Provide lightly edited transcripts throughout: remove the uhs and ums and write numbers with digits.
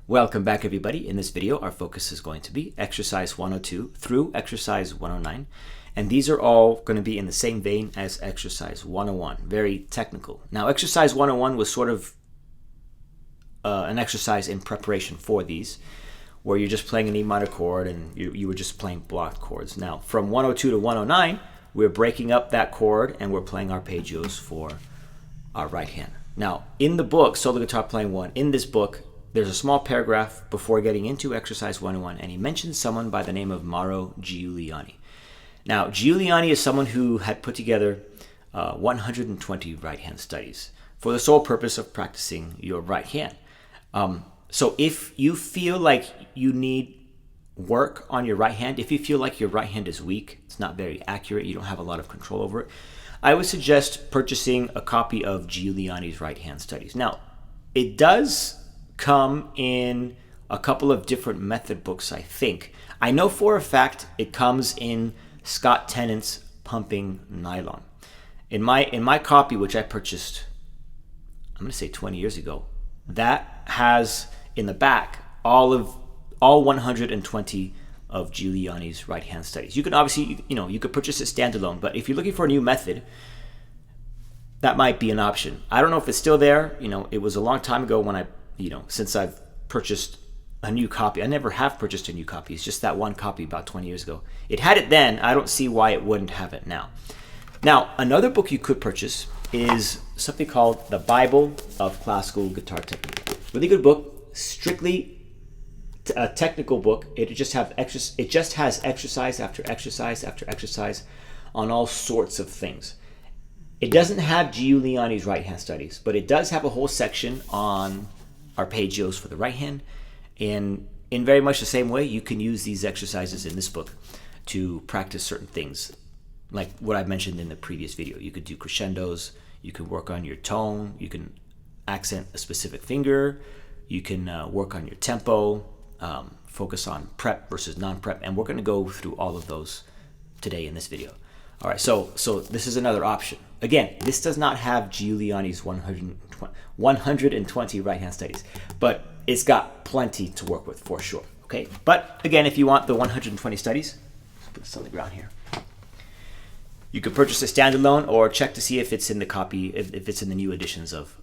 Welcome back, everybody. In this video, our focus is going to be exercise 102 through exercise 109. And these are all going to be in the same vein as exercise 101, very technical. Now, exercise 101 was sort of an exercise in preparation for these, where you're just playing an E minor chord and you were just playing blocked chords. Now, from 102 to 109, we're breaking up that chord and we're playing arpeggios for our right hand. Now, in the book, Solo Guitar Playing 1, in this book, there's a small paragraph before getting into exercise 101, and he mentions someone by the name of Mauro Giuliani. Now, Giuliani is someone who had put together 120 right hand studies for the sole purpose of practicing your right hand. So if you feel like you need work on your right hand, if you feel like your right hand is weak, it's not very accurate, you don't have a lot of control over it, I would suggest purchasing a copy of Giuliani's right hand studies. Now, it does come in a couple of different method books, I think. I know for a fact it comes in Scott Tennant's Pumping Nylon. In my copy, which I purchased, I'm going to say 20 years ago, that has in the back all 120 of Giuliani's right hand studies. You can obviously, you could purchase it standalone, but if you're looking for a new method, that might be an option. I don't know if it's still there. It was a long time ago when since I've purchased a new copy. I never have purchased a new copy. It's just that one copy about 20 years ago. It had it then. I don't see why it wouldn't have it now. Now, another book you could purchase is something called The Bible of Classical Guitar Technique. Really good book, strictly a technical book. It just has exercise after exercise after exercise on all sorts of things. It doesn't have Giuliani's right hand studies, but it does have a whole section on arpeggios for the right hand. And in very much the same way, you can use these exercises in this book to practice certain things, like what I mentioned in the previous video. You could do crescendos, you can work on your tone, you can accent a specific finger, you can work on your tempo, focus on prep versus non-prep, and we're going to go through all of those today in this video. All right, so this is another option. Again, this does not have Giuliani's 120 right-hand studies, but it's got plenty to work with for sure, okay? But again, if you want the 120 studies, let's put this on the ground here. You could purchase it standalone or check to see if it's in the copy, if it's in the new editions of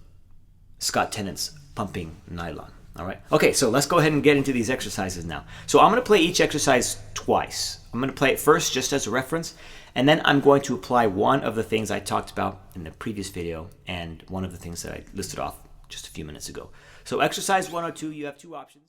Scott Tennant's Pumping Nylon. All right. Okay, so let's go ahead and get into these exercises now. So I'm going to play each exercise twice. I'm going to play it first just as a reference, and then I'm going to apply one of the things I talked about in the previous video and one of the things that I listed off just a few minutes ago. So exercise 102, you have two options.